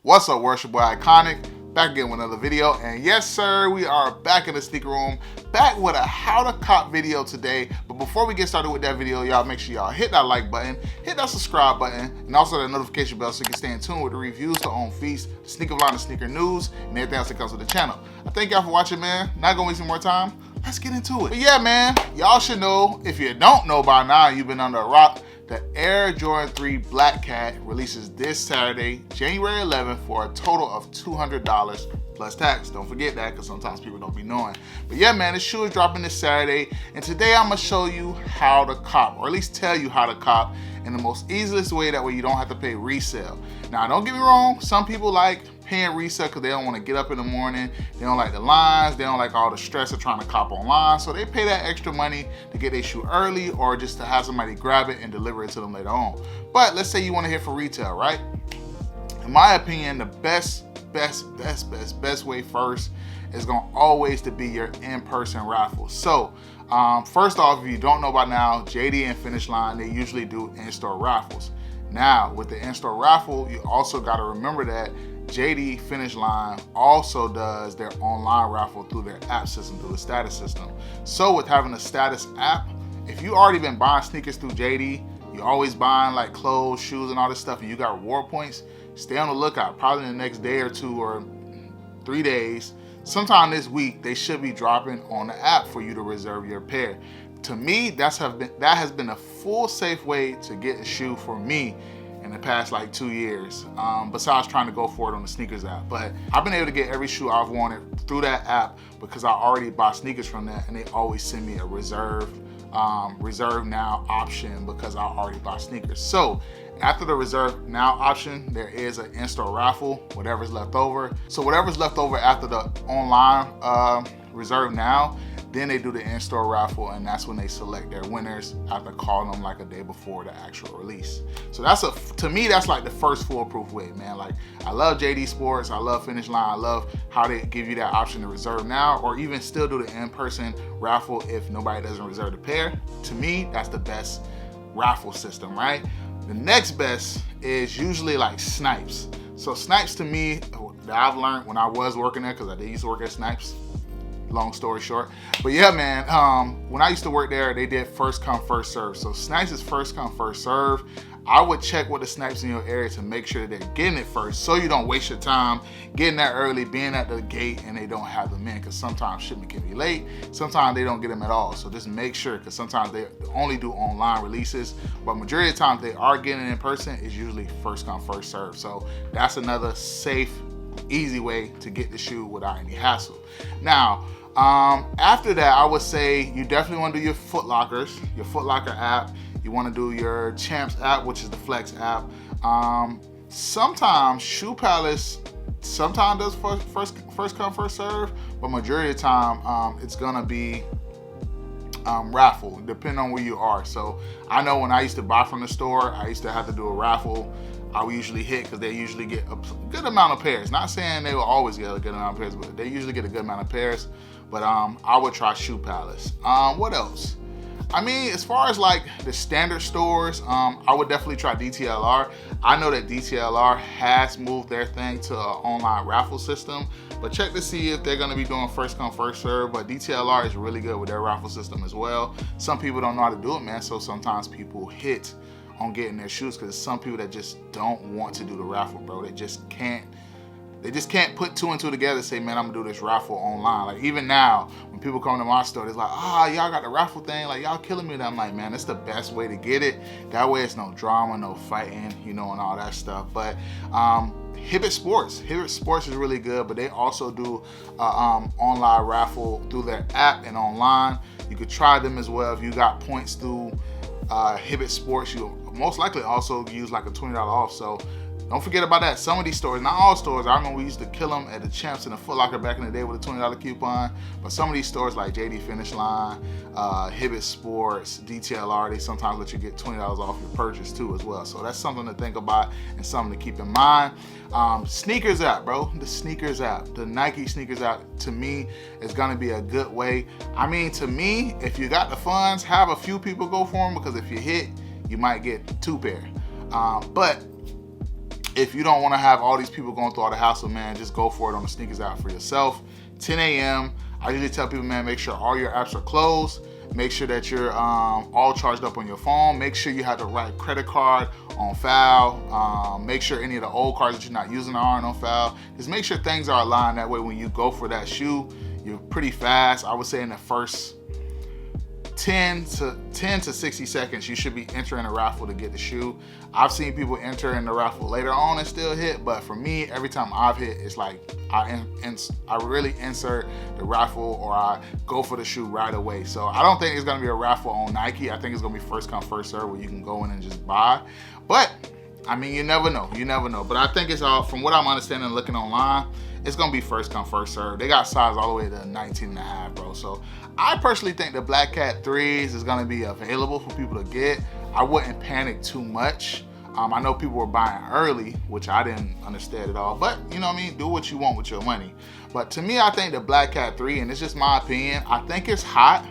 What's up, worship boy Iconic? Back again with another video, and yes sir, we are back in the sneaker room, back with a how to cop video today. But before we get started with that video, y'all make sure y'all hit that like button, hit that subscribe button, and also that notification bell so you can stay in tune with the reviews, the on feast, the sneaker vlog, the sneaker news, and everything else that comes with the channel. I thank y'all for watching, man. Not gonna waste some more time. Let's get into it. But yeah, man, y'all should know, if you don't know by now, you've been under a rock. The Air Jordan 3 Black Cat releases this Saturday, January 11th, for a total of $200 plus tax. Don't forget that, because sometimes people don't be knowing. But yeah, man, this shoe is dropping this Saturday, and today I'm gonna show you how to cop, or at least tell you how to cop in the most easiest way. That way you don't have to pay resale. Now, don't get me wrong, some people like paying resale because they don't want to get up in the morning, they don't like the lines, they don't like all the stress of trying to cop online, so they pay that extra money to get their shoe early or just to have somebody grab it and deliver it to them later on. But let's say you want to hit for retail, right? In my opinion, the best way first is going to always to be your in-person raffle. So first off, if you don't know by now, JD and Finish Line, they usually do in-store raffles. Now with the in-store raffle, you also got to remember that JD Finish Line also does their online raffle through their app system, through the status system. So with having a status app, if you already been buying sneakers through JD, you always buying like clothes, shoes, and all this stuff, and you got reward points, stay on the lookout. Probably in the next day or 2 or 3 days, sometime this week, they should be dropping on the app for you to reserve your pair. To me, that has been a full safe way to get a shoe for me in the past like 2 years, besides trying to go for it on the sneakers app. But I've been able to get every shoe I've wanted through that app because I already buy sneakers from that, and they always send me a reserve now option because I already buy sneakers. So after the reserve now option, there is an in-store raffle, whatever's left over. So whatever's left over after the online reserve now, then they do the in-store raffle, and that's when they select their winners after calling them like a day before the actual release. So to me, that's like the first foolproof way, man. Like, I love JD Sports, I love Finish Line, I love how they give you that option to reserve now, or even still do the in-person raffle if nobody doesn't reserve the pair. To me, that's the best raffle system, right? The next best is usually like Snipes. So Snipes, to me, that I've learned when I was working there, because I did used to work at Snipes, long story short. But yeah, man, when I used to work there, they did first come, first serve. So Snipes is first come, first serve. I would check with the Snipes in your area to make sure that they're getting it first, so you don't waste your time getting there early, being at the gate, and they don't have them in, because sometimes shipment can be late, sometimes they don't get them at all. So just make sure, because sometimes they only do online releases, but majority of the time they are getting it in person, is usually first come, first serve. So that's another safe, easy way to get the shoe without any hassle. Now, after that, I would say you definitely want to do your Foot Lockers, your Foot Locker app. You want to do your Champs app, which is the Flex app. Sometimes Shoe Palace sometimes does first come, first serve, but majority of the time it's gonna be raffle, depending on where you are. So I know when I used to buy from the store, I used to have to do a raffle. I would usually hit, because they usually get a good amount of pairs. Not saying they will always get a good amount of pairs, but they usually get a good amount of pairs. But I would try Shoe Palace. What else? I mean, as far as like the standard stores, I would definitely try DTLR. I know that DTLR has moved their thing to an online raffle system, but check to see if they're gonna be doing first come, first serve. But DTLR is really good with their raffle system as well. Some people don't know how to do it, man, so sometimes people hit on getting their shoes, because some people that just don't want to do the raffle, bro. They just can't put 2 and 2 together and say, man, I'm gonna do this raffle online. Like, even now, when people come to my store, it's like, y'all got the raffle thing, like, y'all killing me. And I'm like, man, it's the best way to get it. That way it's no drama, no fighting, you know, and all that stuff. But Hibbett Sports is really good, but they also do online raffle through their app and online. You could try them as well. If you got points through Hibbett Sports, you most likely also use like a $20 off. So don't forget about that. Some of these stores, not all stores, I remember we used to kill them at the Champs and the Foot Locker back in the day with a $20 coupon, but some of these stores like JD Finish Line, Hibbett Sports, DTLR, they sometimes let you get $20 off your purchase too as well. So that's something to think about and something to keep in mind. Sneakers app, bro. The sneakers app, the Nike sneakers app, to me is gonna be a good way. I mean, to me, if you got the funds, have a few people go for them, because if you hit, you might get 2 pair. But If you don't want to have all these people going through all the hassle, man, just go for it on the sneakers app for yourself. 10 a.m. I usually tell people, man, make sure all your apps are closed. Make sure that you're all charged up on your phone. Make sure you have the right credit card on file. Make sure any of the old cards that you're not using aren't on file. Just make sure things are aligned. That way when you go for that shoe, you're pretty fast. I would say in the first 10 to 60 seconds, you should be entering a raffle to get the shoe. I've seen people enter in the raffle later on and still hit, but for me, every time I've hit, it's like I really insert the raffle or I go for the shoe right away. So I don't think it's gonna be a raffle on Nike. I think it's gonna be first come, first serve where you can go in and just buy. But I mean, you never know. You never know. But I think it's all, from what I'm understanding and looking online, it's gonna be first come, first serve. They got size all the way to 19.5, bro. So I personally think the Black Cat 3s is gonna be available for people to get. I wouldn't panic too much. I know people were buying early, which I didn't understand at all. But you know what I mean? Do what you want with your money. But to me, I think the Black Cat 3, and it's just my opinion, I think it's hot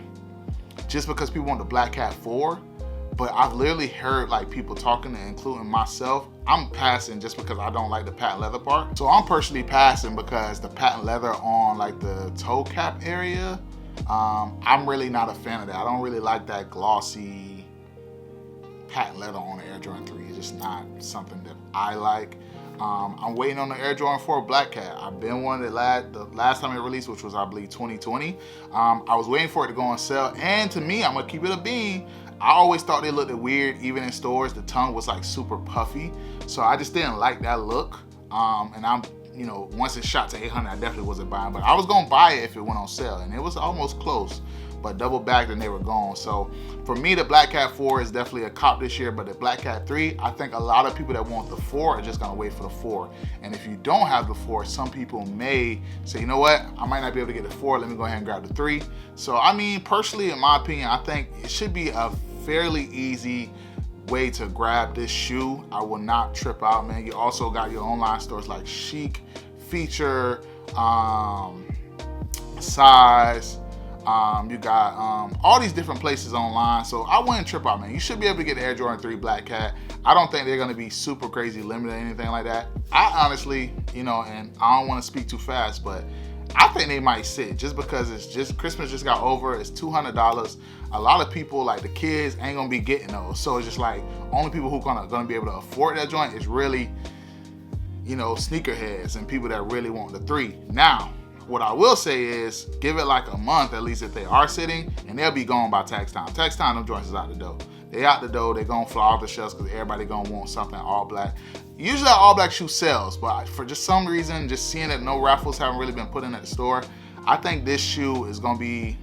just because people want the Black Cat 4. But I've literally heard like people talking, including myself. I'm passing just because I don't like the patent leather part. So I'm personally passing because the patent leather on like the toe cap area, I'm really not a fan of that. I don't really like that glossy patent leather on the Air Jordan 3. It's just not something that I like. I'm waiting on the Air Jordan 4 Black Cat. I've been one of the last time it released, which was I believe 2020. I was waiting for it to go on sale, and to me, I'm gonna keep it a bean, I always thought they looked weird, even in stores. The tongue was like super puffy, so I just didn't like that look. And I'm, you know, once it shot to 800, I definitely wasn't buying, but I was gonna buy it if it went on sale, and it was almost close, but double bagged and they were gone. So for me, the Black Cat 4 is definitely a cop this year, but the Black Cat 3, I think a lot of people that want the 4 are just gonna wait for the 4. And if you don't have the 4, some people may say, you know what, I might not be able to get the 4, let me go ahead and grab the 3. So I mean, personally, in my opinion, I think it should be a fairly easy way to grab this shoe. I will not trip out, man. You also got your online stores like Chic, Feature, Size. You got all these different places online, so I wouldn't trip out, man. You should be able to get the Air Jordan 3 Black Cat. I don't think they're gonna be super crazy limited or anything like that. I honestly, you know, and I don't wanna speak too fast, but I think they might sit just because it's just, Christmas just got over, it's $200. A lot of people, like the kids, ain't gonna be getting those. So it's just like, only people who gonna be able to afford that joint is really, you know, sneakerheads and people that really want the 3. Now, what I will say is, give it like a month at least if they are sitting, and they'll be gone by tax time. Tax time, them joints is out the door. They out the door, they gonna fly off the shelves because everybody gonna want something all black. Usually that all black shoe sells, but for just some reason, just seeing that no raffles haven't really been put in at the store, I think this shoe is gonna be,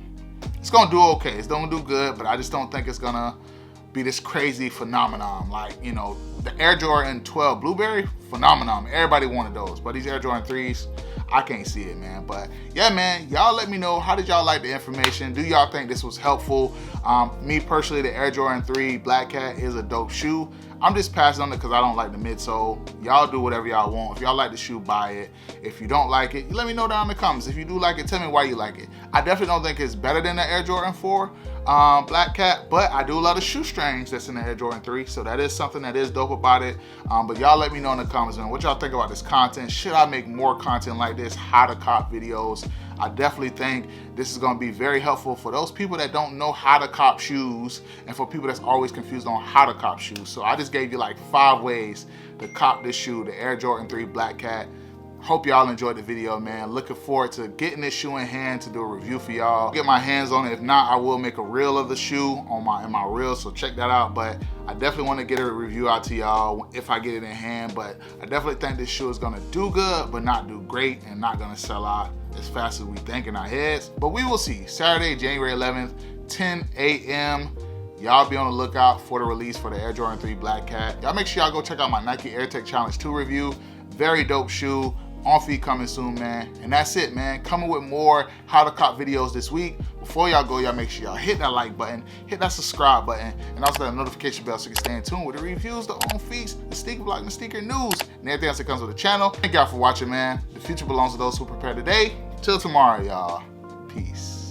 it's gonna do okay. It's gonna do good, but I just don't think it's gonna be this crazy phenomenon. Like, you know, the Air Jordan 12 Blueberry, phenomenon. Everybody wanted those, but these Air Jordan 3s, I can't see it, man. But yeah, man, y'all let me know, how did y'all like the information? Do y'all think this was helpful? Me personally, the Air Jordan 3 Black Cat is a dope shoe. I'm just passing on it because I don't like the midsole. Y'all do whatever y'all want. If y'all like the shoe, buy it. If you don't like it, let me know down in the comments. If you do like it, tell me why you like it. I definitely don't think it's better than the Air Jordan 4 Black Cat, but I do love the shoestrings that's in the Air Jordan 3, so that is something that is dope about it. But y'all let me know in the comments, man, what y'all think about this content. Should I make more content like this, how to cop videos? I definitely think this is gonna be very helpful for those people that don't know how to cop shoes, and for people that's always confused on how to cop shoes. So I just gave you like 5 ways to cop this shoe, the Air Jordan 3 Black Cat. Hope y'all enjoyed the video, man. Looking forward to getting this shoe in hand to do a review for y'all. Get my hands on it. If not, I will make a reel of the shoe on in my reel, so check that out. But I definitely want to get a review out to y'all if I get it in hand. But I definitely think this shoe is gonna do good, but not do great, and not gonna sell out as fast as we think in our heads. But we will see. Saturday, January 11th, 10 a.m. Y'all be on the lookout for the release for the Air Jordan 3 Black Cat. Y'all make sure y'all go check out my Nike Air Tech Challenge 2 review. Very dope shoe. On feed coming soon, man. And that's it, man. Coming with more how to cop videos this week. Before y'all go, y'all make sure y'all hit that like button, hit that subscribe button, and also that notification bell so you can stay in tune with the reviews, the on feeds, the sneaker blog, and the sneaker news, and everything else that comes with the channel. Thank y'all for watching, man. The future belongs to those who prepare today. Till tomorrow, y'all. Peace.